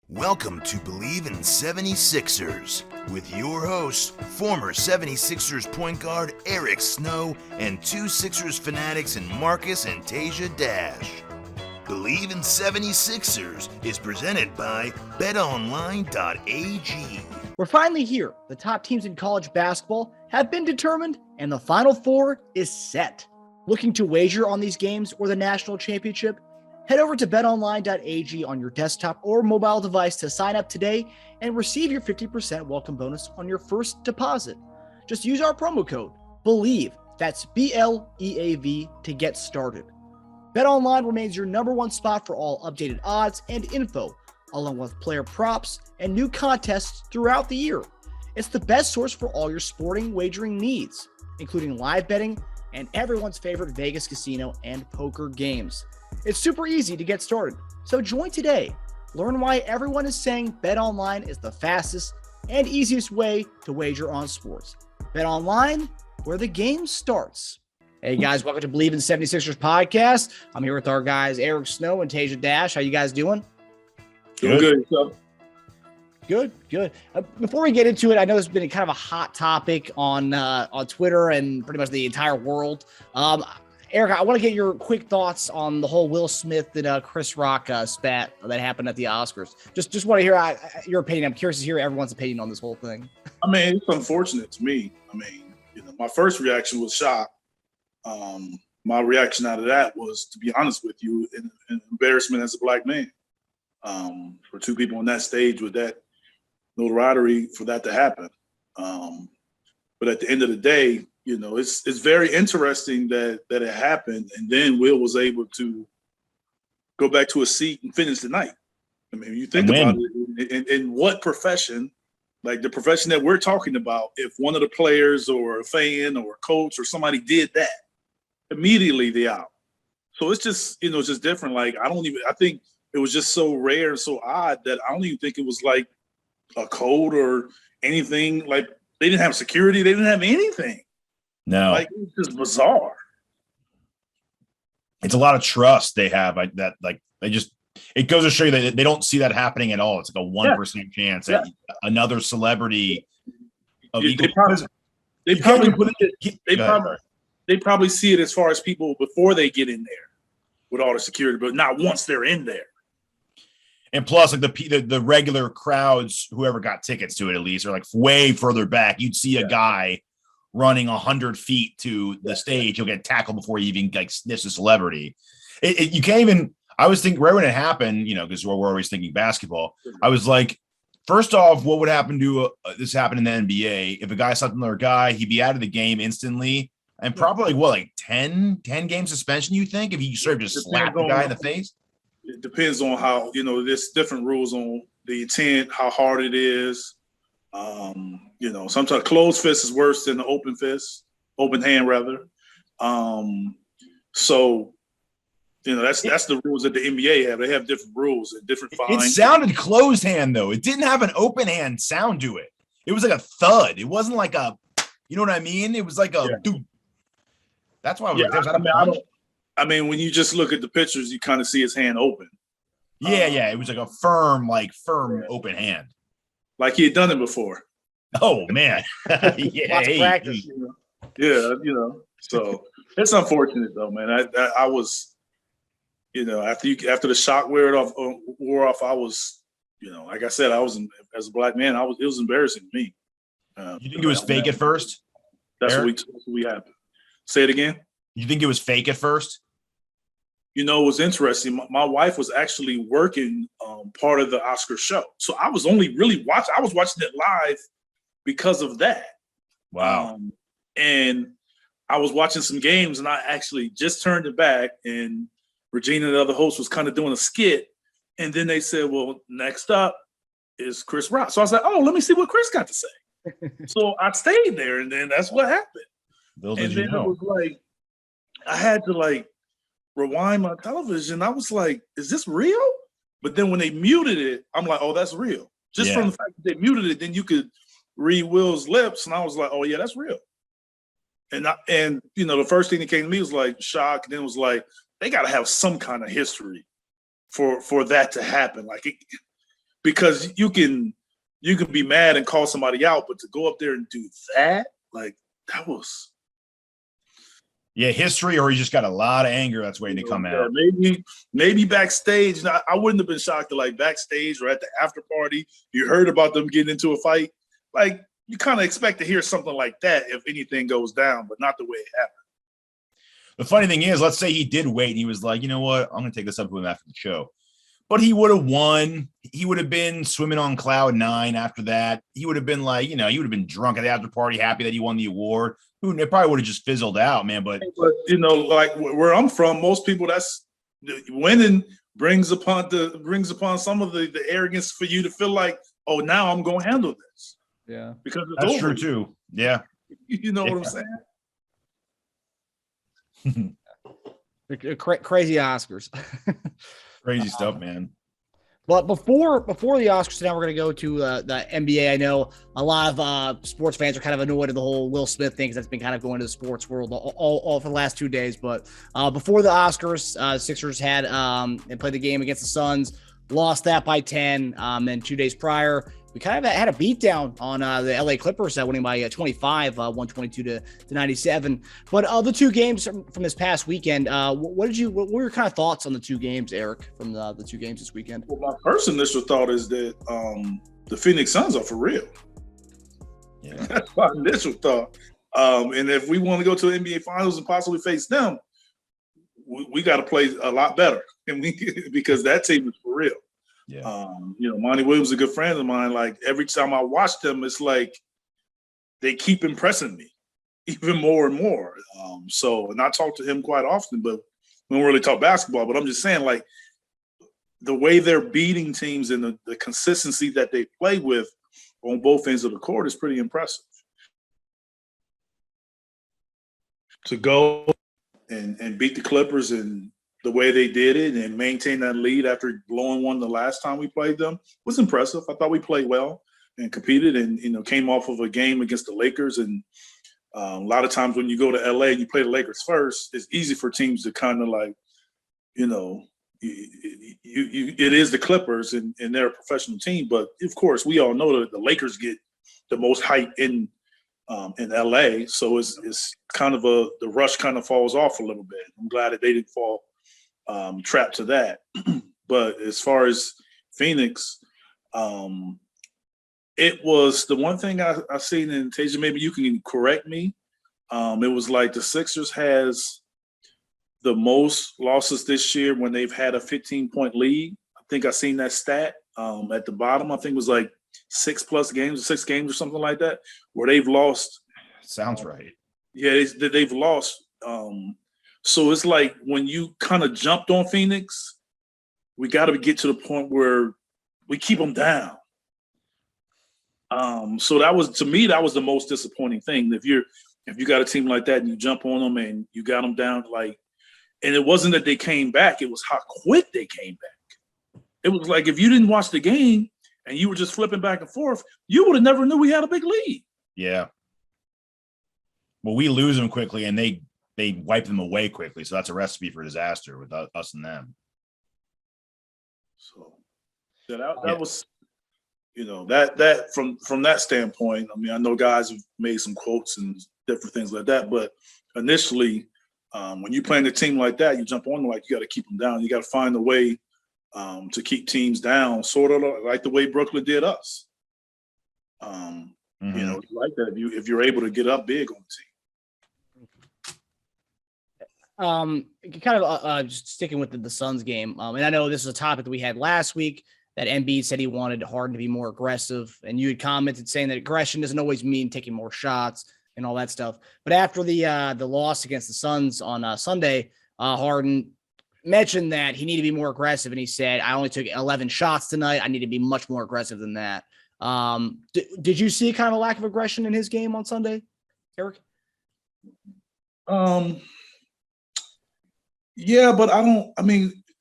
Welcome to Bleav In 76ers with your hosts, former 76ers point guard Eric Snow and two Sixers fanatics in Marcus and Teja Dash. Bleav In 76ers is presented by BetOnline.AG. We're finally here. The top teams in college basketball have been determined, and the Final Four is set. Looking to wager on these games or the national championship? Head over to BetOnline.AG on your desktop or mobile device to sign up today and receive your 50% welcome bonus on your first deposit. Just use our promo code BLEAV, that's BLEAV, to get started. BetOnline remains your number one spot for all updated odds and info, along with player props and new contests throughout the year. It's the best source for all your sporting wagering needs, including live betting and everyone's favorite Vegas casino and poker games. It's super easy to get started, so join today. Learn why everyone is saying BetOnline is the fastest and easiest way to wager on sports. BetOnline, where the game starts. Hey guys, welcome to Bleav In 76ers podcast. I'm here with our guys Eric Snow and Teja Dash. How you guys doing? Doing good. Good. Before we get into it, I know this has been kind of a hot topic on Twitter and pretty much the entire world. Eric, I want to get your quick thoughts on the whole Will Smith and Chris Rock spat that happened at the Oscars. Just want to hear your opinion. I'm curious to hear everyone's opinion on this whole thing. I mean, it's unfortunate to me. I mean, my first reaction was shock. My reaction out of that was, to be honest with you, an embarrassment as a black man. For two people on that stage with that notoriety for that to happen. But at the end of the day, it's very interesting that it happened, and then Will was able to go back to a seat and finish the night. I mean, you think about it, in what profession, like the profession that we're talking about, if one of the players or a fan or a coach or somebody did that, immediately they out. So it's just, it's just different. Like, I think it was just so rare and so odd that I don't even think it was like a code or anything. Like, they didn't have security. They didn't have anything. No, like, it's just bizarre. It's a lot of trust they have. It goes to show you that they don't see that happening at all. It's like a 1% chance that another celebrity of they probably see it as far as people before they get in there with all the security, but not once they're in there. And plus, like the regular crowds, whoever got tickets to it at least, are like way further back. You'd see a guy running 100 feet to the stage. He'll get tackled before he even like sniffs a celebrity. You can't even. I was thinking right when it happened, because we're always thinking basketball. I was like, first off, what would happen to this happen in the NBA if a guy slapped another guy? He'd be out of the game instantly, and probably like 10 game suspension. You think if he sort of just slapped the guy in the face? It depends on how, there's different rules on the intent, how hard it is. Sometimes closed fist is worse than the open hand rather. So, that's the rules that the NBA have. They have different rules and different fines. It sounded closed hand though. It didn't have an open hand sound to it. It was like a thud. It wasn't like a, you know what I mean? It was like a dude. That's why I mean, when you just look at the pictures, you kind of see his hand open. Yeah. It was like a firm open hand. Like he had done it before. Oh, man. Lots of practice. So it's unfortunate, though, man. I was, after the shock wore off, I was, like I said, as a black man, it was embarrassing to me. You think it was fake at first? That's what we happened. Say it again. You think it was fake at first? It was interesting. My wife was actually working part of the Oscar show. So I was only really I was watching it live because of that. Wow. And I was watching some games and I actually just turned it back and Regina, the other host, was kind of doing a skit. And then they said, well, next up is Chris Rock. So I was like, oh, let me see what Chris got to say. So I stayed there and then that's what happened. It was like, I had to rewind my television. I was like, is this real? But then when they muted it, I'm like, oh, that's real. Just from the fact that they muted it, then you could read Will's lips. And I was like, oh, yeah, that's real. And the first thing that came to me was like shock. And then it was like, they got to have some kind of history for that to happen. because you can be mad and call somebody out, but to go up there and do that, like that was. Yeah, history, or he just got a lot of anger that's waiting to come out. Maybe backstage. I wouldn't have been shocked to like backstage or at the after party. You heard about them getting into a fight. Like you kind of expect to hear something like that if anything goes down, but not the way it happened. The funny thing is, let's say he did wait and he was like, you know what, I'm going to take this up with him after the show. But he would have won. He would have been swimming on cloud 9 after that. He would have been like, he would have been drunk at the after party, happy that he won the award. It probably would have just fizzled out, man. But like where I'm from, most people, that's winning brings upon some of the arrogance for you to feel like, oh, now I'm going to handle this. Yeah, because that's over. True too. Yeah, you know what I'm saying? Crazy Oscars. Crazy stuff, man. But before the Oscars, now we're going to go to the NBA. I know a lot of sports fans are kind of annoyed at the whole Will Smith thing because that's been kind of going to the sports world all for the last 2 days. But before the Oscars, Sixers had and played the game against the Suns, lost that by 10. And 2 days prior, we kind of had a beatdown on the LA Clippers, winning by 25, 122 to 97. But the two games from this past weekend, what were your kind of thoughts on the two games, Eric, from the two games this weekend? Well, my first initial thought is that the Phoenix Suns are for real. Yeah. That's my initial thought. And if we want to go to the NBA Finals and possibly face them, we got to play a lot better, and because that team is for real. Yeah. Monty Williams is a good friend of mine. Like every time I watch them, it's like they keep impressing me even more and more. And I talk to him quite often, but we don't really talk basketball. But I'm just saying, like the way they're beating teams and the consistency that they play with on both ends of the court is pretty impressive. To go and beat the Clippers and the way they did it and maintain that lead after blowing one the last time we played them was impressive. I thought we played well and competed and, came off of a game against the Lakers. And a lot of times when you go to LA and you play the Lakers first, it's easy for teams to kind of like, it is the Clippers and they're a professional team. But of course, we all know that the Lakers get the most hype in LA. So it's kind of the rush kind of falls off a little bit. I'm glad that they didn't fall trapped to that. But as far as Phoenix, it was the one thing I seen in Teja, maybe you can correct me. It was like the Sixers has the most losses this year when they've had a 15-point lead. I think I seen that stat at the bottom. I think it was like 6+ games, 6 games or something like that, where they've lost. Sounds right. Yeah, they've lost. So it's like when you kind of jumped on Phoenix, we got to get to the point where we keep them down. So that was, to me, that was the most disappointing thing. If you got a team like that and you jump on them and you got them down, like, and it wasn't that they came back, it was how quick they came back. It was like if you didn't watch the game and you were just flipping back and forth, you would have never knew we had a big lead. Yeah. Well, we lose them quickly and they wipe them away quickly. So that's a recipe for disaster with us and them. So that was, that from that standpoint, I mean, I know guys have made some quotes and different things like that, but initially, when you're playing a team like that, you jump on them, like you got to keep them down. You got to find a way to keep teams down, sort of like the way Brooklyn did us. Like that if you're able to get up big on the team. Kind of just sticking with the Suns game. And I know this is a topic that we had last week that Embiid said he wanted Harden to be more aggressive. And you had commented saying that aggression doesn't always mean taking more shots and all that stuff. But after the loss against the Suns on Sunday, Harden mentioned that he needed to be more aggressive. And he said, I only took 11 shots tonight. I need to be much more aggressive than that. Did you see kind of a lack of aggression in his game on Sunday, Eric? Yeah, but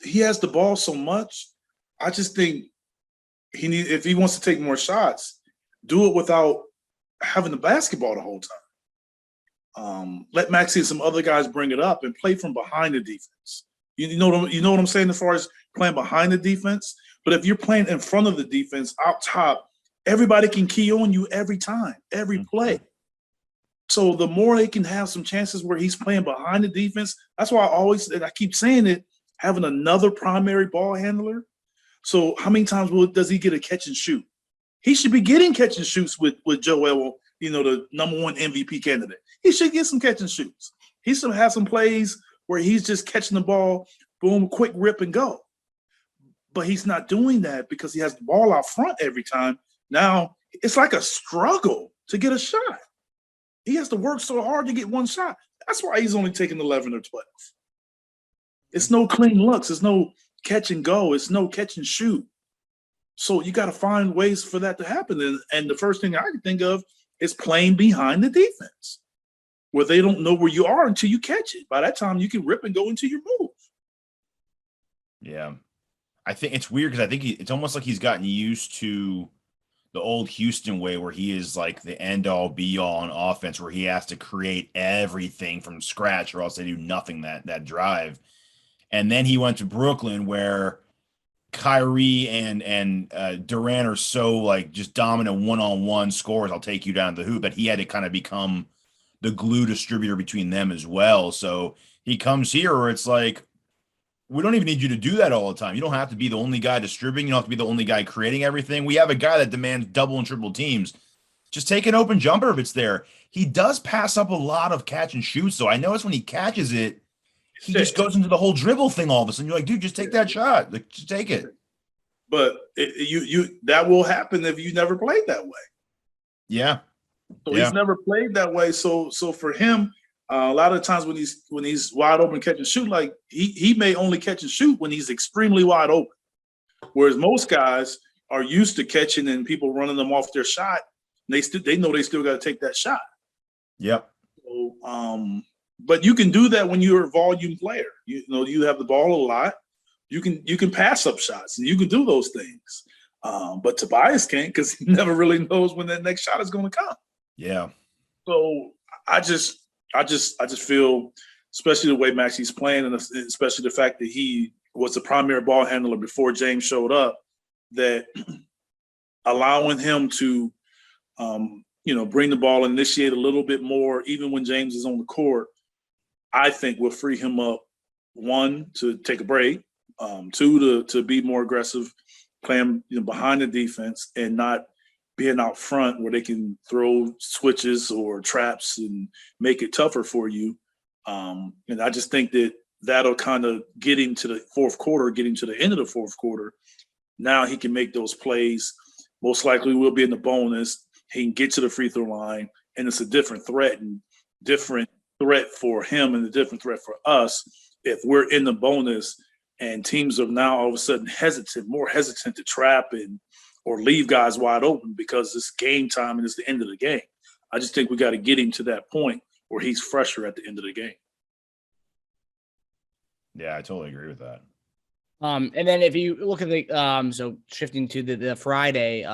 he has the ball so much. I just think if he wants to take more shots, do it without having the basketball the whole time. Let Maxey and some other guys bring it up and play from behind the defense. You know what I'm saying as far as playing behind the defense? But if you're playing in front of the defense, out top, everybody can key on you every time, every play. So the more they can have some chances where he's playing behind the defense, that's why I keep saying it, having another primary ball handler. So how many times does he get a catch and shoot? He should be getting catch and shoots with Joel, the #1 MVP candidate. He should get some catch and shoots. He should have some plays where he's just catching the ball, boom, quick rip and go. But he's not doing that because he has the ball out front every time. Now it's like a struggle to get a shot. He has to work so hard to get one shot. That's why he's only taking 11 or 12. It's no clean looks. It's no catch and go. It's no catch and shoot. So you got to find ways for that to happen. And the first thing I can think of is playing behind the defense, where they don't know where you are until you catch it. By that time, you can rip and go into your move. Yeah. I think it's weird because I think it's almost like he's gotten used to the old Houston way, where he is like the end all be all on offense, where he has to create everything from scratch or else they do nothing that drive. And then he went to Brooklyn, where Kyrie and Durant are so like just dominant one-on-one scorers. I'll take you down to the hoop, that he had to kind of become the glue distributor between them as well. So he comes here where it's like, we don't even need you to do that all the time. You don't have to be the only guy distributing. You don't have to be the only guy creating everything. We have a guy that demands double and triple teams. Just take an open jumper if it's there. He does pass up a lot of catch and shoots, so I notice when he catches it, he just goes into the whole dribble thing all of a sudden. You're like, dude, just take that shot. Like, just take it. But that will happen if you never played that way. Yeah. So he's never played that way. So for him, a lot of the times when he's wide open catch and shoot, like he may only catch and shoot when he's extremely wide open. Whereas most guys are used to catching and people running them off their shot. And they know they still got to take that shot. Yep. So, but you can do that when you're a volume player. You have the ball a lot. You can pass up shots and you can do those things. But Tobias can't, because he never really knows when that next shot is going to come. Yeah. So I just feel, especially the way Maxey's playing, and especially the fact that he was the primary ball handler before James showed up, that allowing him to, bring the ball and initiate a little bit more, even when James is on the court, I think will free him up, one, to take a break, two, to be more aggressive, playing behind the defense and not being out front where they can throw switches or traps and make it tougher for you. And I just think that'll kind of get him to the fourth quarter, getting to the end of the fourth quarter. Now he can make those plays. Most likely we'll be in the bonus. He can get to the free throw line, and it's a different threat for him and a different threat for us if we're in the bonus and teams are now all of a sudden more hesitant to trap or leave guys wide open because it's game time and it's the end of the game. I just think we got to get him to that point where he's fresher at the end of the game. Yeah, I totally agree with that. And then if you look at the so shifting to the Friday,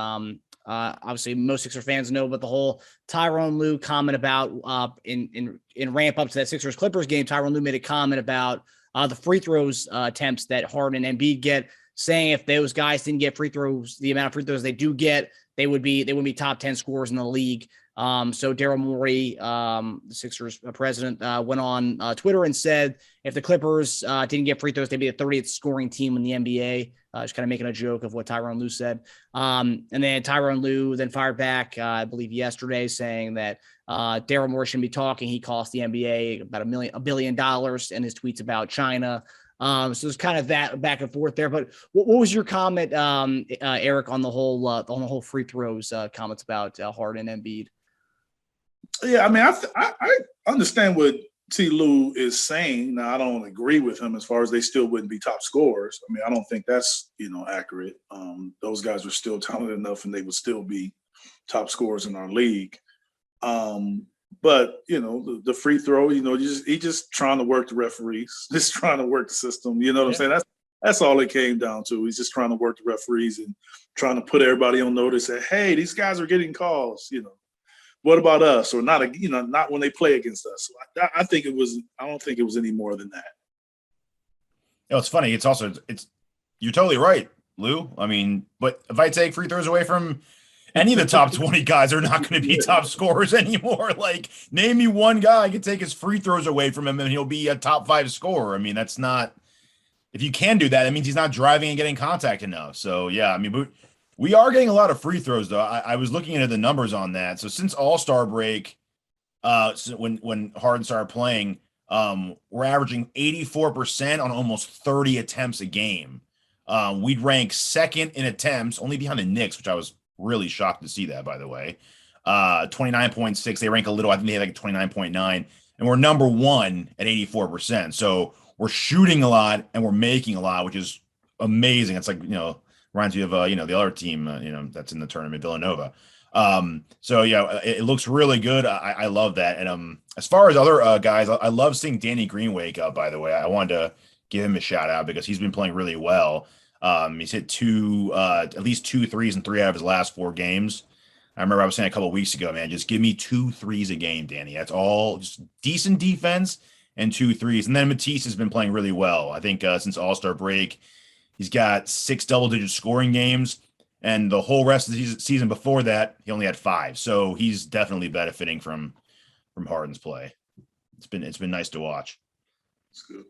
obviously most Sixer fans know about the whole Tyronn Lue comment about in ramp up to that Sixers Clippers game. Tyronn Lue made a comment about the free throws attempts that Harden and Embiid get, saying if those guys didn't get free throws, the amount of free throws they do get, they would be top 10 scorers in the league. So Daryl Morey, the Sixers president, went on Twitter and said if the Clippers didn't get free throws, they'd be the 30th scoring team in the NBA. Just kind of making a joke of what Tyronn Lue said. And then Tyronn Lue then fired back, I believe yesterday, saying that Daryl Morey shouldn't be talking. He cost the NBA about $1 billion in his tweets about China. So there's kind of that back and forth there. But what was your comment, Eric, on the whole free throws comments about Harden and Embiid? Yeah, I mean, I understand what T. Lue is saying. Now, I don't agree with him as far as they still wouldn't be top scorers. I mean, I don't think that's accurate. Those guys are still talented enough, and they would still be top scorers in our league. But the free throw, he just trying to work the referees, just trying to work the system. You know what I'm saying? That's all it came down to. He's just trying to work the referees and trying to put everybody on notice that, hey, these guys are getting calls. What about us? Or not? Not when they play against us. So I think it was. I don't think it was any more than that. It's funny. It's you're totally right. Lou. I mean, but if I take free throws away from any of the top 20 guys, they're not going to be top scorers anymore. Like, name me one guy I can take his free throws away from him and he'll be a top 5 scorer. I mean, that's not – if you can do that, it means he's not driving and getting contact enough. So, yeah, I mean, we are getting a lot of free throws, though. I was looking into the numbers on that. So, since All-Star break, when Harden started playing, we're averaging 84% on almost 30 attempts a game. We'd rank second in attempts, only behind the Knicks, which I was really shocked to see that, by the way. 29.6. They rank a little. I think they have like 29.9. And we're number 1 at 84%. So we're shooting a lot and we're making a lot, which is amazing. It's like, reminds me of, the other team, that's in the tournament, Villanova. So yeah, it looks really good. I love that. And as far as other guys, I love seeing Danny Green wake up, by the way. I wanted to give him a shout out because he's been playing really well. He's hit at least 2 threes in 3 out of his last 4 games. I remember I was saying a couple of weeks ago, man, just give me 2 threes a game, Danny. That's all. Just decent defense and 2 threes. And then Matisse has been playing really well. I think since All-Star break, he's got 6 double-digit scoring games. And the whole rest of the season before that, he only had 5. So he's definitely benefiting from Harden's play. It's been nice to watch. It's good.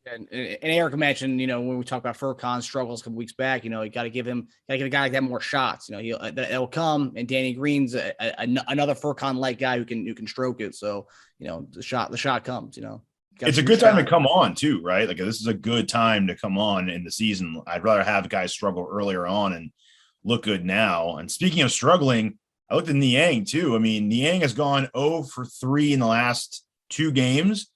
And Eric mentioned, when we talked about Furkan's struggles a couple weeks back, you got to give a guy like that more shots. It'll come. And Danny Green's another Furkan-like guy who can stroke it. So, the shot comes. It's a good time to come on too, right? Like, this is a good time to come on in the season. I'd rather have guys struggle earlier on and look good now. And speaking of struggling, I looked at Niang too. I mean, Niang has gone 0 for 3 in the last 2 games.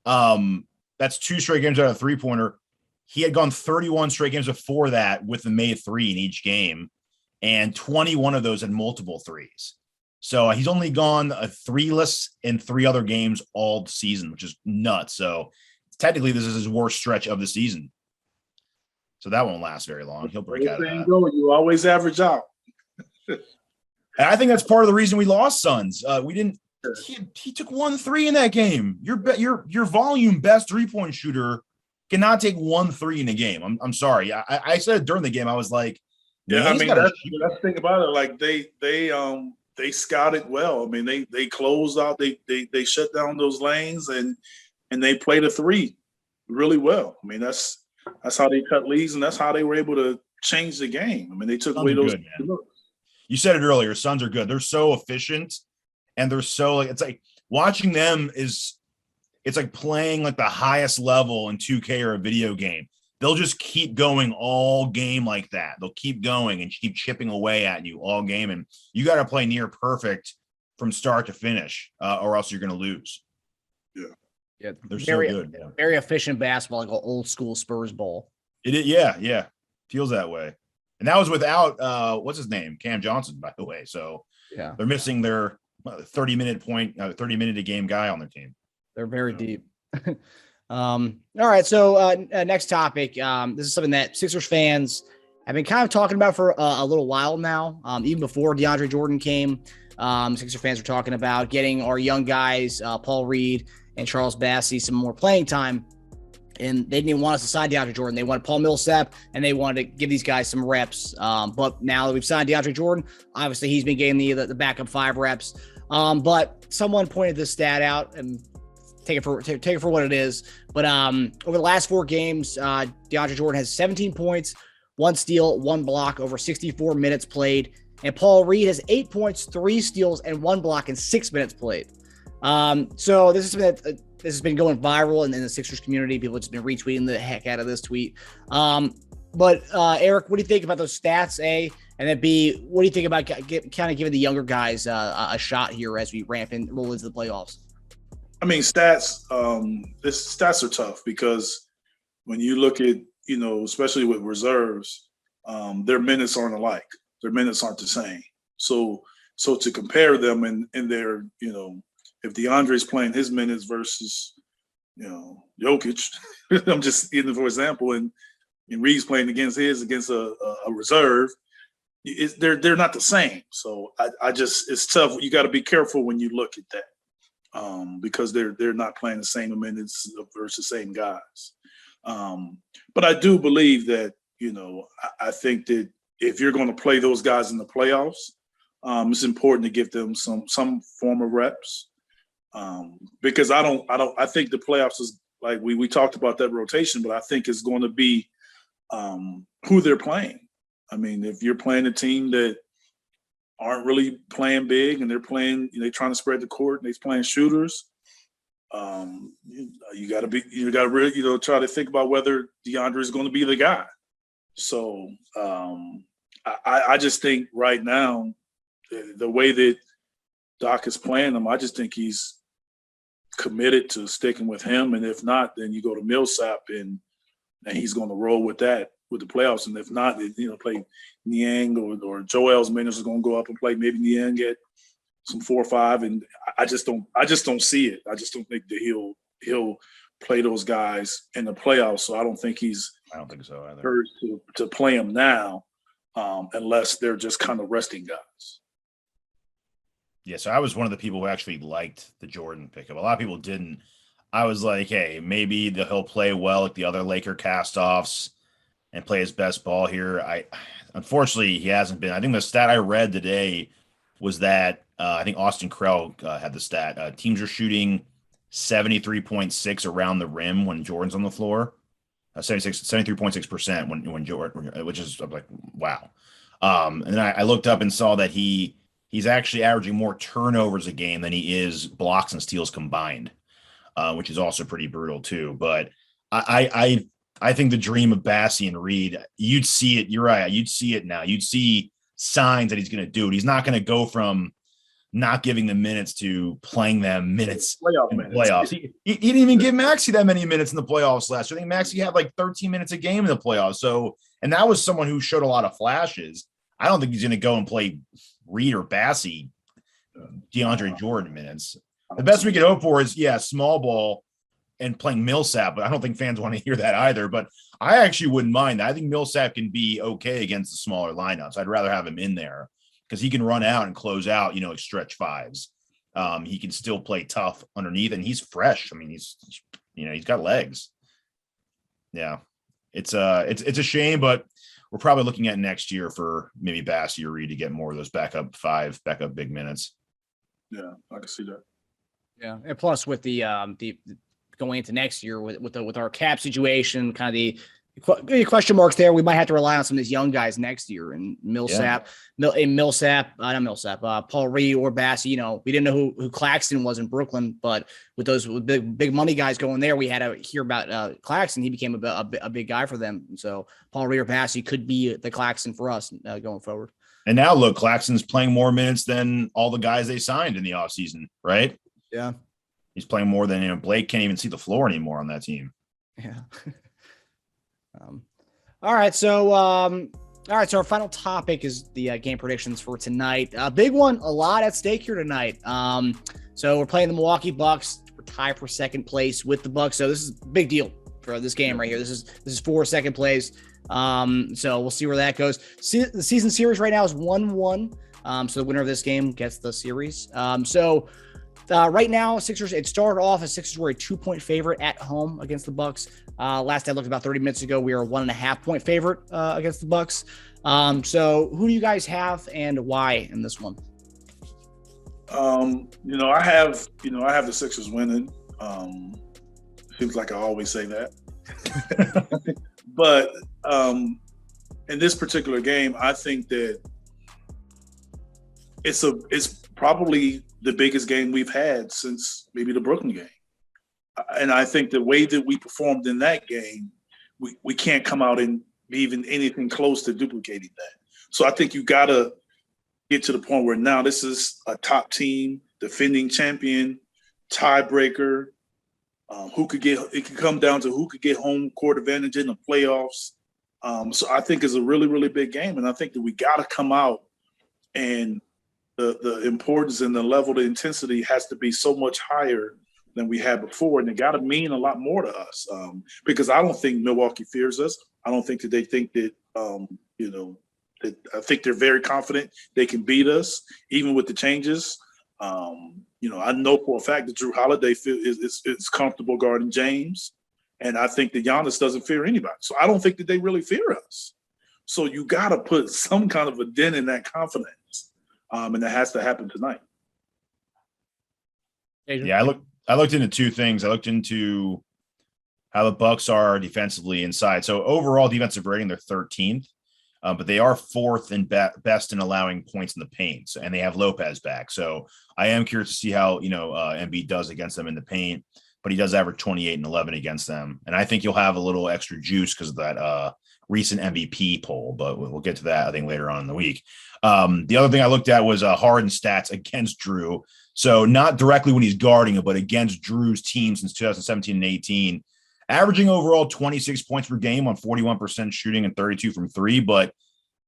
That's 2 straight games out of 3-pointer. He had gone 31 straight games before that with the made 3 in each game, and 21 of those had multiple threes. So he's only gone 3-less in 3 other games all season, which is nuts. So technically, this is his worst stretch of the season. So that won't last very long. He'll break out of that. You always average out. And I think that's part of the reason we lost Suns. We didn't. He took 1 3 in that game. Your volume best 3-point shooter cannot take 1 3 in a game. I'm sorry. I said during the game, I was like, yeah, I mean, that's the thing about it. Like they scouted well. I mean, they closed out. They shut down those lanes and they played a 3 really well. I mean, that's how they cut leads, and that's how they were able to change the game. I mean, they took away those. Good, you said it earlier. Suns are good. They're so efficient, and they're so it's like watching them it's like playing like the highest level in 2K or a video game. They'll just keep going all game like that. They'll keep going and keep chipping away at you all game, and you got to play near perfect from start to finish, or else you're going to lose. Yeah. Yeah, they're so good. Yeah. Very efficient basketball, like an old school Spurs ball. It is, yeah. Feels that way. And that was without what's his name? Cam Johnson, by the way. So yeah, they're missing their 30-minute a game guy on their team. They're very deep. All right. So next topic. This is something that Sixers fans have been kind of talking about for a little while now. Even before DeAndre Jordan came, Sixer fans were talking about getting our young guys, Paul Reed and Charles Bassey, some more playing time. And they didn't even want us to sign DeAndre Jordan. They wanted Paul Millsap, and they wanted to give these guys some reps. But now that we've signed DeAndre Jordan, obviously he's been getting the backup 5 reps. But someone pointed this stat out, and take it for what it is. But over the last 4 games, DeAndre Jordan has 17 points, 1 steal, 1 block over 64 minutes played. And Paul Reed has 8 points, 3 steals, and 1 block in 6 minutes played. So this is something that this has been going viral in the Sixers community. People have just been retweeting the heck out of this tweet. But Eric, what do you think about those stats, A? And then B, what do you think about kind of giving the younger guys a shot here as we roll into the playoffs? I mean, stats are tough because when you look at, especially with reserves, their minutes aren't alike. Their minutes aren't the same. So to compare them in their, if DeAndre's playing his minutes versus, Jokic, I'm just using for example, and Reed's playing against a reserve, they're not the same. So I just, it's tough. You got to be careful when you look at that because they're not playing the same minutes versus the same guys. But I do believe that, I think that if you're going to play those guys in the playoffs, it's important to give them some form of reps. Because I think the playoffs is like we talked about that rotation, but I think it's going to be who they're playing. I mean, if you're playing a team that aren't really playing big and they're trying to spread the court and they're playing shooters, you got to really, try to think about whether DeAndre is going to be the guy. So I just think right now, the way that Doc is playing them, I just think he's committed to sticking with him. And if not, then you go to Millsap and he's going to roll with that with the playoffs. And if not, play Niang or Joel's minutes is going to go up and play maybe Niang get some 4 or 5. And I just don't see it. I just don't think that he'll play those guys in the playoffs. So I don't think so either. To play them now, unless they're just kind of resting guys. Yeah, so I was one of the people who actually liked the Jordan pickup. A lot of people didn't. I was like, hey, maybe he'll play well like the other Laker castoffs and play his best ball here. Unfortunately, he hasn't been. I think the stat I read today was that I think Austin Krell had the stat. Teams are shooting 73.6 around the rim when Jordan's on the floor. 73.6% when Jordan, which is like, wow. And then I looked up and saw that he's actually averaging more turnovers a game than he is blocks and steals combined, which is also pretty brutal too. But I think the dream of Bassey and Reed, you'd see it. You're right. You'd see it now. You'd see signs that he's going to do it. He's not going to go from not giving them minutes to playing them minutes in the playoffs. He didn't even give Maxey that many minutes in the playoffs last year. I think Maxey had like 13 minutes a game in the playoffs. So, and that was someone who showed a lot of flashes. I don't think he's going to go and play Reed or Bassey, DeAndre Jordan minutes. The best we could hope for is, small ball and playing Millsap, but I don't think fans want to hear that either. But I actually wouldn't mind that. I think Millsap can be okay against the smaller lineups. I'd rather have him in there because he can run out and close out, like stretch fives. He can still play tough underneath, and he's fresh. I mean, he's got legs. Yeah, it's a shame, but we're probably looking at next year for maybe Bassey or Reed to get more of those backup big minutes. Yeah, I can see that. Yeah, and plus with the going into next year with our cap situation, kind of the question marks there, we might have to rely on some of these young guys next year. And Paul Reed or Bassey. We didn't know who Claxton was in Brooklyn, but with those big money guys going there, we had to hear about Claxton. He became a big guy for them. So Paul Reed or Bassey could be the Claxton for us going forward. And now look, Claxton's playing more minutes than all the guys they signed in the offseason, right? Yeah. He's playing more than, Blake can't even see the floor anymore on that team. Yeah. All right. So our final topic is the game predictions for tonight. A big one, a lot at stake here tonight. So we're playing the Milwaukee Bucks. We're tied for second place with the Bucks. So this is a big deal for this game right here. This is for second place. So we'll see where that goes. The season series right now is 1-1. So the winner of this game gets the series. Right now, Sixers, it started off as Sixers were a 2-point favorite at home against the Bucks. Last I looked about 30 minutes ago, we were a 1.5-point favorite against the Bucks. So who do you guys have and why in this one? I have the Sixers winning. Seems like I always say that. But in this particular game, I think that it's probably the biggest game we've had since maybe the Brooklyn game. And I think the way that we performed in that game, we can't come out and be even anything close to duplicating that. So I think you got to get to the point where now this is a top team, defending champion, tiebreaker. It could come down to who could get home court advantage in the playoffs. So I think it's a really, really big game. And I think that we got to come out, and the importance and the level of intensity has to be so much higher than we had before. And it got to mean a lot more to us because I don't think Milwaukee fears us. I don't think that they think that, I think they're very confident they can beat us, even with the changes. I know for a fact that Drew Holiday is comfortable guarding James. And I think that Giannis doesn't fear anybody. So I don't think that they really fear us. So you got to put some kind of a dent in that confidence. And that has to happen tonight. Yeah, I looked into two things. I looked into how the Bucks are defensively inside. So overall defensive rating, they're 13th, but they are fourth and best in allowing points in the paint. So, and they have Lopez back. So I am curious to see how, Embiid does against them in the paint, but he does average 28 and 11 against them. And I think you'll have a little extra juice because of that recent MVP poll, but we'll get to that, I think, later on in the week. The other thing I looked at was Harden stats against Drew. So not directly when he's guarding him, but against Drew's team since 2017 and 18, averaging overall 26 points per game on 41% shooting and 32 from three, but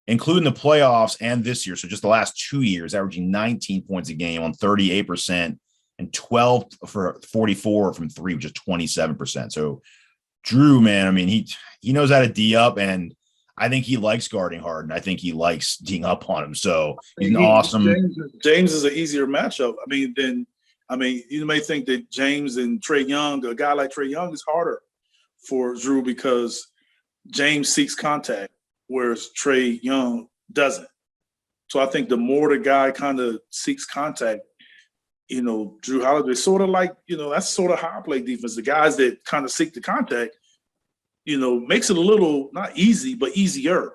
including the playoffs and this year. So just the last 2 years, averaging 19 points a game on 38% and 12 for 44 from three, which is 27%. So Drew, man, I mean, he knows how to D up, and I think he likes guarding Harden. I think he likes D'ing up on him. So he's an awesome. James is an easier matchup. You may think that James and Trae Young, a guy like Trae Young, is harder for Drew because James seeks contact, whereas Trae Young doesn't. So I think the more the guy kind of seeks contact, Drew Holiday, sort of like, that's sort of how I play defense. The guys that kind of seek the contact, makes it a little, not easy, but easier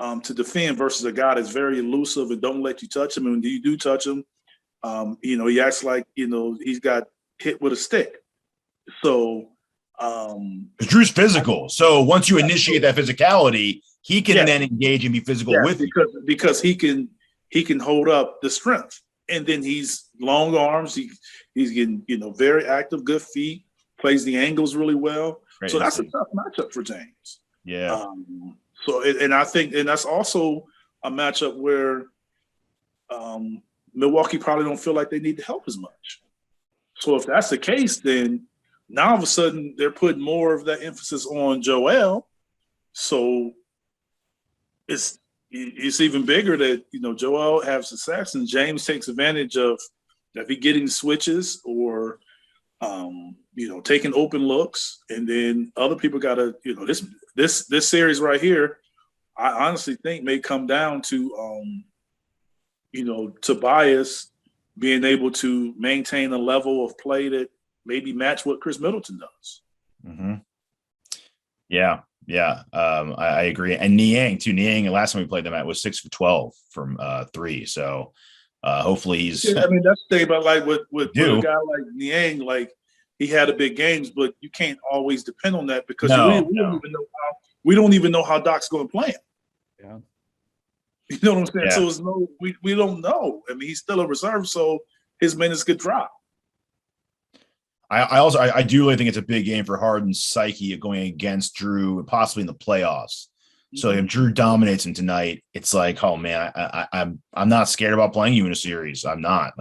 to defend versus a guy that's very elusive and don't let you touch him. And when you do touch him, he acts like, he's got hit with a stick. So Drew's physical. So once you initiate that physicality, he can then engage and be physical with you. Because he can hold up the strength. And then he's long arms. He's getting, very active, good feet, plays the angles really well. Great so that's a tough matchup for James. Yeah. I think that's also a matchup where Milwaukee probably don't feel like they need to help as much. So if that's the case, then now all of a sudden they're putting more of that emphasis on Joel. So it's even bigger that, Joel has success and James takes advantage of if he getting switches or, taking open looks. And then other people got to, this series right here, I honestly think may come down to, Tobias being able to maintain a level of play that maybe match what Chris Middleton does. Mm-hmm. Yeah. Yeah. I agree. And Niang too. Niang, the last time we played them at was 6 for 12 from three. So hopefully he's. Yeah, that's the thing about like with a guy like Niang, like he had a big games, but you can't always depend on that because we don't even know how Doc's going to play him. Yeah. You know what I'm saying? Yeah. So we don't know. He's still a reserve, so his minutes could drop. I do really think it's a big game for Harden's psyche going against Drew, possibly in the playoffs. So if Drew dominates him tonight, it's like, oh man, I'm not scared about playing you in a series. I'm not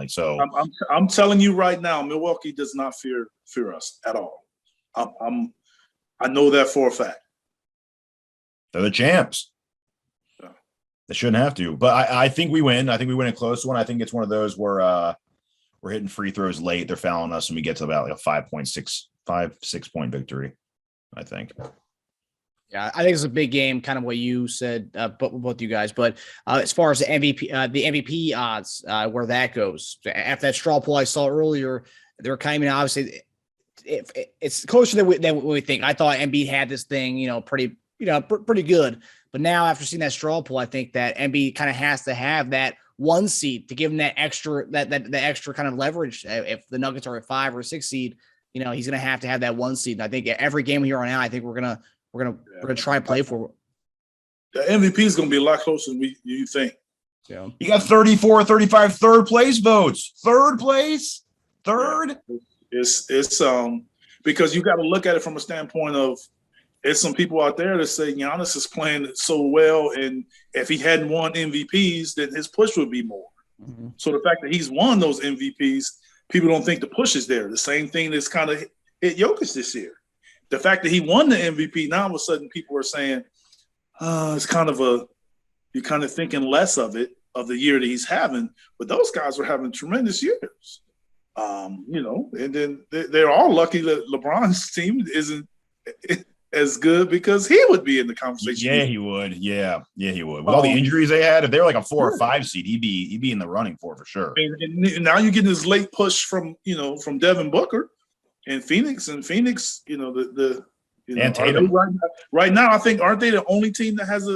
I'm telling you right now, Milwaukee does not fear us at all. I know that for a fact. They're the champs. Yeah. They shouldn't have to, but I think we win. I think we win a close one. I think it's one of those where we're hitting free throws late. They're fouling us, and we get to about like a 6 point victory, I think. Yeah, I think it's a big game, kind of what you said, both you guys. But as far as the MVP odds, where that goes, after that straw poll I saw earlier, they were kind of obviously it's closer than we think. I thought Embiid had this thing, pretty good. But now after seeing that straw poll, I think that Embiid kind of has to have that one seed to give him that extra that extra kind of leverage. If the Nuggets are a 5 or 6 seed, he's going to have that one seed. And I think every game here on out, I think we're gonna try and play for it. The MVP is gonna be a lot closer than you think. Yeah. You got 34, 35 third place votes. Third place? Third? It's because you got to look at it from a standpoint of there's some people out there that say Giannis is playing so well, and if he hadn't won MVPs, then his push would be more. Mm-hmm. So the fact that he's won those MVPs, people don't think the push is there. The same thing that's kind of hit Jokic this year. The fact that he won the MVP, now all of a sudden people are saying, it's you're kind of thinking less of it, of the year that he's having. But those guys were having tremendous years. And then they're all lucky that LeBron's team isn't as good because he would be in the conversation. Yeah, he would. Yeah, he would. With all the injuries they had, if they were like a 4 or 5 seed, he'd be in the running for sure. And now you're getting this late push from Devin Booker and Phoenix. And Phoenix, and Tatum. Right now, I think aren't they the only team that has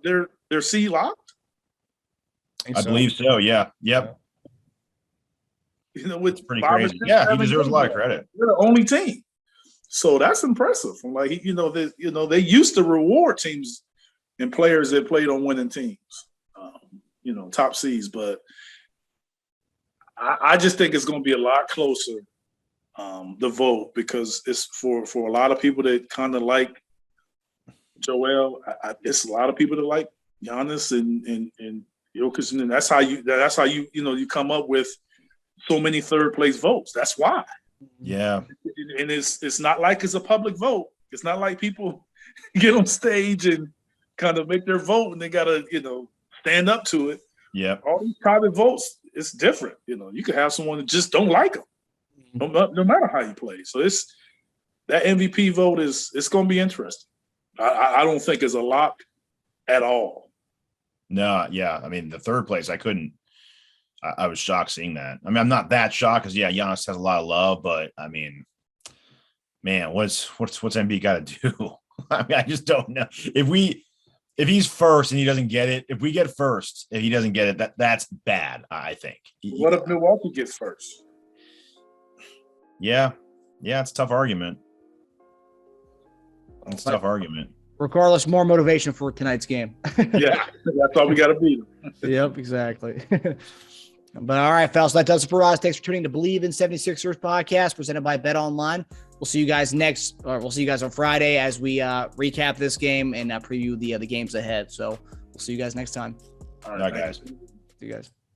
their seed locked? I Bleav so. Yeah. Yep. With pretty crazy. Yeah, he deserves a lot of credit. They're the only team. So that's impressive. Like, they used to reward teams and players that played on winning teams, top seeds. But I just think it's going to be a lot closer, the vote, because it's for a lot of people that kind of like Joel. It's a lot of people that like Giannis and Jokic, and that's how you come up with so many third place votes. That's why. Yeah. And it's not like it's a public vote. It's not like people get on stage and kind of make their vote and they got to, stand up to it. Yeah. All these private votes, it's different. You could have someone that just don't like them, no matter how you play. So that MVP vote it's going to be interesting. I don't think it's a lock at all. No, yeah. I mean, the third place, I was shocked seeing that. I mean, I'm not that shocked because Giannis has a lot of love, but I mean, man, what's MVP got to do? I mean, I just don't know. If he's first and he doesn't get it, if we get first, if he doesn't get it, that's bad, I think. What if Milwaukee gets first? Yeah, it's a tough argument. It's a tough argument. Regardless, more motivation for tonight's game. Yeah, that's all we got to beat them. Yep, exactly. But all right, fellas, that does it for us. Thanks for tuning to Bleav In 76ers podcast presented by BetOnline. We'll see you guys on Friday as we recap this game and preview the games ahead. So we'll see you guys next time. All right, guys. See you guys.